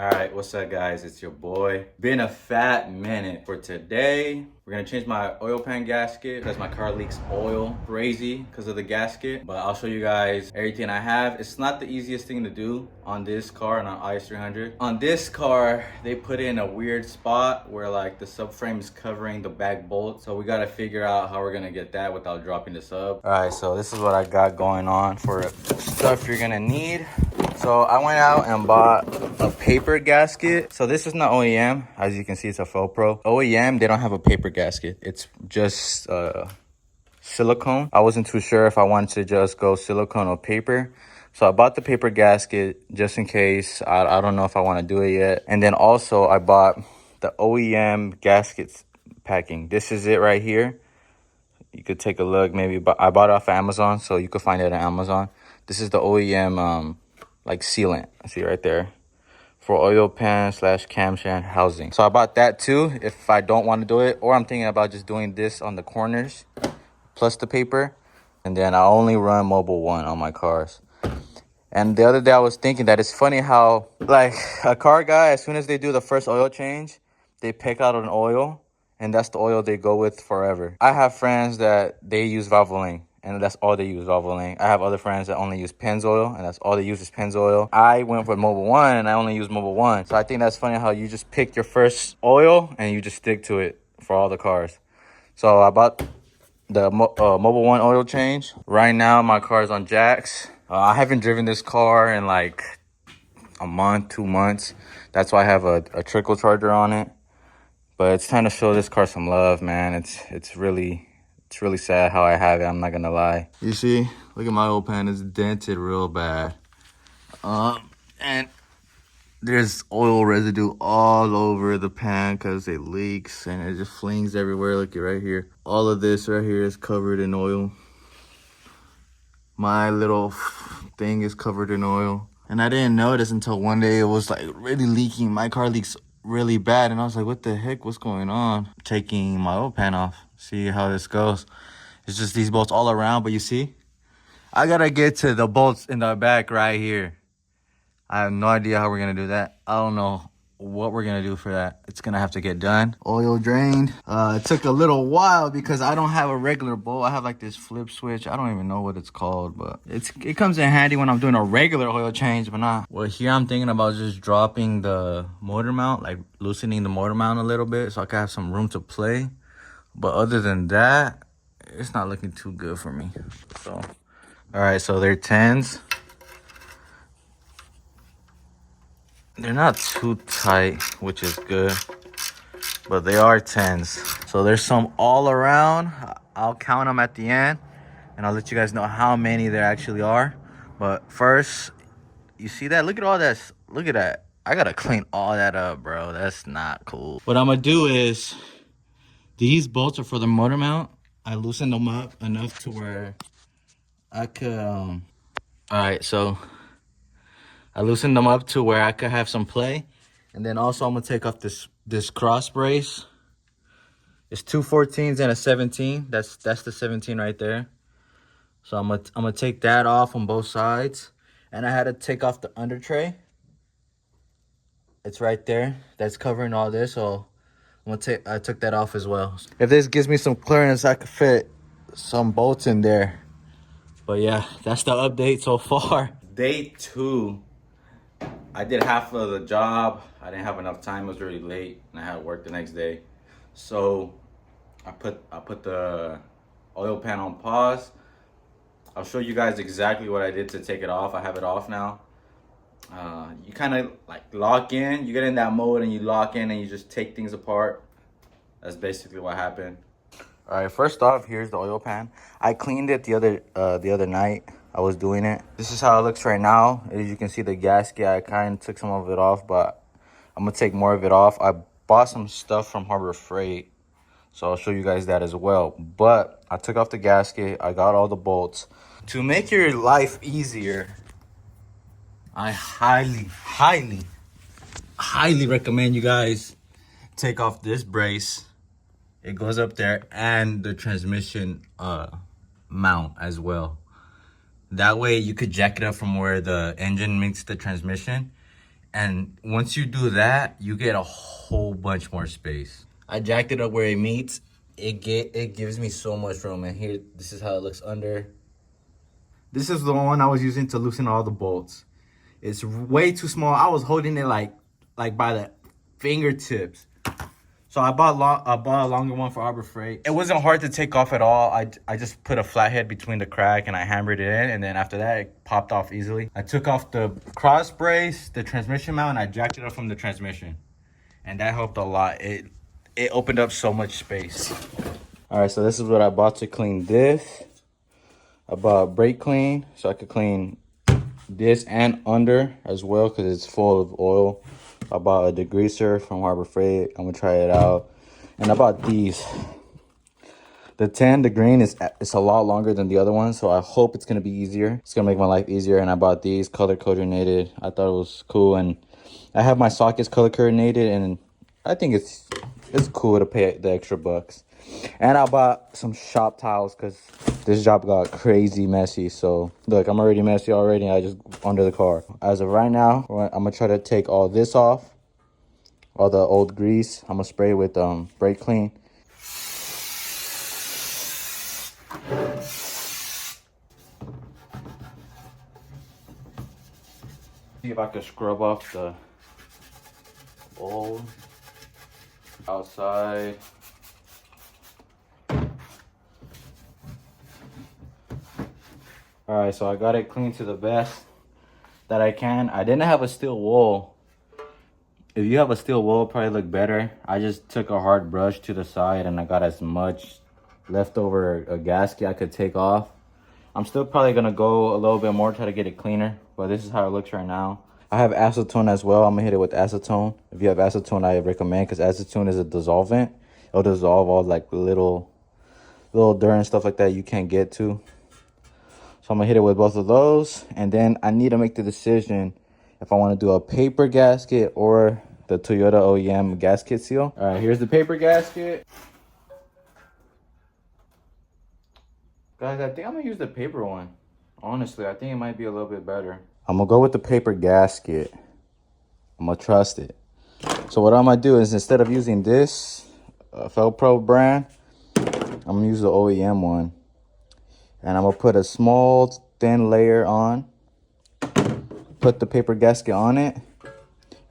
All right, what's up guys? It's your boy. Been a fat minute. For today, we're gonna change my oil pan gasket because my car leaks oil crazy because of the gasket. But I'll show you guys everything I have. It's not the easiest thing to do on this car and on Is300. On this car, they put in a weird spot where like the subframe is covering the back bolt. So we gotta figure out how we're gonna get that without dropping the sub. All right, so this is what I got going on for stuff you're gonna need. So I went out and bought a paper gasket. So this is not OEM. As you can see, it's a Faux Pro. OEM, they don't have a paper gasket. It's just silicone. I wasn't too sure if I wanted to just go silicone or paper. So I bought the paper gasket just in case. I don't know if I want to do it yet. And then also I bought the OEM gaskets packing. This is it right here. You could take a look maybe. But I bought it off of Amazon, so you could find it on Amazon. This is the OEM like sealant. See right there. For oil pan / camshaft housing. So I bought that too if I don't want to do it. Or I'm thinking about just doing this on the corners plus the paper. And then I only run Mobil 1 on my cars. And the other day I was thinking that it's funny how like a car guy, as soon as they do the first oil change, they pick out an oil and that's the oil they go with forever. I have friends that they use Valvoline. And that's all they use, Valvoline. I have other friends that only use Pennzoil, and that's all they use is Pennzoil. I went for Mobil 1, and I only use Mobil 1. So I think that's funny how you just pick your first oil, and you just stick to it for all the cars. So I bought the Mobil 1 oil change. Right now, my car is on jacks. I haven't driven this car in like a month, 2 months. That's why I have a trickle charger on it. But it's time to show this car some love, man. It's really sad how I have it. I'm not gonna lie. You see, look at my oil pan. It's dented real bad. And there's oil residue all over the pan because it leaks and it just flings everywhere. Look at right here. All of this right here is covered in oil. My little thing is covered in oil. And I didn't notice until one day it was like really leaking. My car leaks really bad. And I was like, what the heck? What's going on? Taking my oil pan off. See how this goes. It's just these bolts all around, but you see? I gotta get to the bolts in the back right here. I have no idea how we're gonna do that. I don't know what we're gonna do for that. It's gonna have to get done. Oil drained. It took a little while because I don't have a regular bolt. I have like this flip switch. I don't even know what it's called, but it comes in handy when I'm doing a regular oil change, but not. Well, here I'm thinking about just dropping the motor mount, like loosening the motor mount a little bit so I can have some room to play. But other than that, it's not looking too good for me. So, all right, so they're 10s. They're not too tight, which is good, but they are 10s. So there's some all around. I'll count them at the end, and I'll let you guys know how many there actually are. But first, you see that? Look at all that. Look at that. I gotta clean all that up, bro. That's not cool. What I'm gonna do is, these bolts are for the motor mount. I loosened them up enough to where I could, all right, so I loosened them up to where I could have some play. And then also I'm gonna take off this cross brace. It's two 14s and a 17. That's the 17 right there. So I'm gonna take that off on both sides. And I had to take off the under tray. It's right there. That's covering all this, so I took that off as well. If this gives me some clearance, I could fit some bolts in there. But yeah, that's the update so far. Day 2. I did half of the job. I didn't have enough time. It was really late, and I had to work the next day. So I put the oil pan on pause. I'll show you guys exactly what I did to take it off. I have it off now. You kind of like lock in. You get in that mode and you lock in and you just take things apart. That's basically what happened. All right, first off, here's the oil pan. I cleaned it the other night. I was doing it. This is how it looks right now. As you can see, the gasket, I kind of took some of it off, but I'm gonna take more of it off. I bought some stuff from Harbor Freight, so I'll show you guys that as well. But I took off the gasket. I got all the bolts. To make your life easier, I highly recommend you guys take off this brace. It goes up there, and the transmission mount as well. That way you could jack it up from where the engine meets the transmission, And once you do that, you get a whole bunch more space. I jacked it up where it meets. It gives me so much room. And here, this is how it looks under. This is the one I was using to loosen all the bolts. It's way too small. I was holding it like by the fingertips. So I bought a longer one for Harbor Freight. It wasn't hard to take off at all. I just put a flathead between the crack and I hammered it in, and then after that it popped off easily. I took off the cross brace, the transmission mount, and I jacked it up from the transmission. And that helped a lot. It opened up so much space. All right, so this is what I bought to clean this. I bought brake clean so I could clean this and under as well because it's full of oil. I bought a degreaser from Harbor Freight. I'm gonna try it out. And I bought these. The green is a lot longer than the other one, so I hope it's gonna be easier. It's gonna make my life easier. And I bought these color coordinated. I thought it was cool, and I have my sockets color coordinated, and I think it's cool to pay the extra bucks. And I bought some shop towels because this job got crazy messy. So look, I'm already messy already. I just under the car. As of right now, I'm gonna try to take all this off, all the old grease. I'm gonna spray with brake clean. See if I can scrub off the old outside. All right, so I got it clean to the best that I can. I didn't have a steel wool. If you have a steel wool, it'll probably look better. I just took a hard brush to the side and I got as much leftover a gasket I could take off. I'm still probably gonna go a little bit more, try to get it cleaner, but this is how it looks right now. I have acetone as well. I'm gonna hit it with acetone. If you have acetone, I recommend, because acetone is a dissolvent. It'll dissolve all like little dirt and stuff like that you can't get to. So I'm gonna hit it with both of those, and then I need to make the decision if I want to do a paper gasket or the Toyota OEM gasket seal. All right, here's the paper gasket. Guys, I think I'm gonna use the paper one. Honestly, I think it might be a little bit better. I'm gonna go with the paper gasket. I'm gonna trust it. So what I'm gonna do is, instead of using this Felpro brand, I'm gonna use the OEM one. And I'm gonna put a small thin layer on, put the paper gasket on it,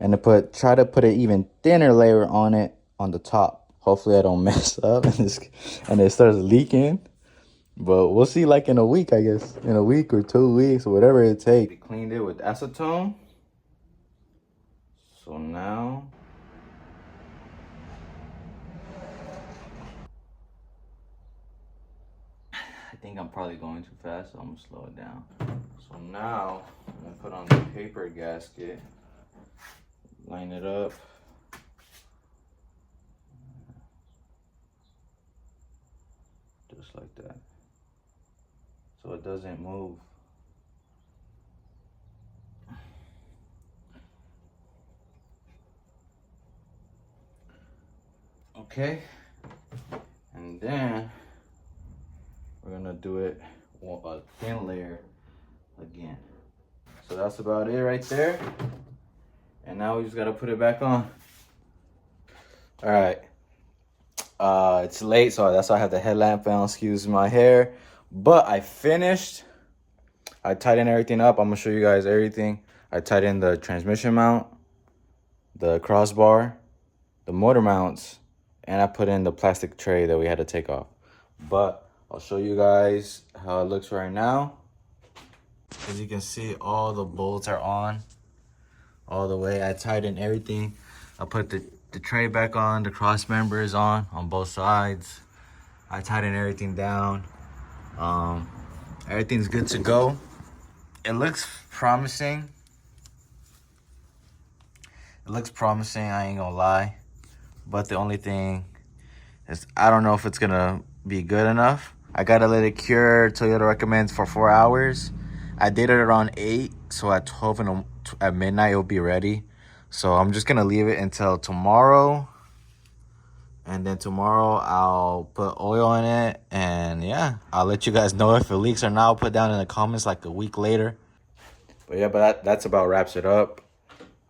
and try to put an even thinner layer on it on the top. Hopefully I don't mess up and it starts leaking. But we'll see, like in a week, I guess. In a week or 2 weeks, or whatever it takes. We cleaned it with acetone. So now I think I'm probably going too fast, so I'm gonna slow it down. So now I'm gonna put on the paper gasket, line it up. Just like that. So it doesn't move. Okay. And then we're gonna do it a thin layer again. So that's about it right there. And now we just gotta put it back on. All right. It's late, so that's why I have the headlamp on. Excuse my hair. But I finished. I tightened everything up. I'm gonna show you guys everything. I tightened the transmission mount, the crossbar, the motor mounts, and I put in the plastic tray that we had to take off. But I'll show you guys how it looks right now. As you can see, all the bolts are on all the way. I tightened everything. I put the tray back on, the cross member is on both sides. I tightened everything down. Everything's good to go. It looks promising. It looks promising, I ain't gonna lie. But the only thing is, I don't know if it's gonna be good enough. I gotta let it cure. Toyota recommends for 4 hours. I did it around 8, so at 12 and at midnight it'll be ready. So I'm just gonna leave it until tomorrow. And then tomorrow I'll put oil in it, and yeah, I'll let you guys know if it leaks or not. I'll put down in the comments like a week later. But yeah, that's about wraps it up.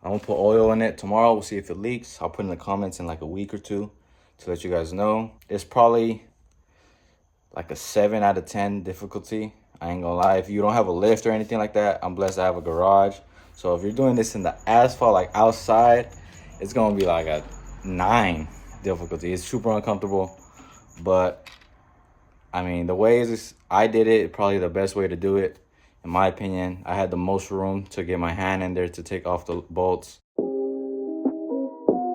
I'm gonna put oil in it tomorrow. We'll see if it leaks. I'll put in the comments in like a week or two to let you guys know. It's probably like a 7 out of 10 difficulty. I ain't gonna lie. If you don't have a lift or anything like that, I'm blessed to have a garage. So if you're doing this in the asphalt, like outside, it's gonna be like a 9 difficulty. It's super uncomfortable, but I mean, the ways I did it, probably the best way to do it, in my opinion. I had the most room to get my hand in there to take off the bolts.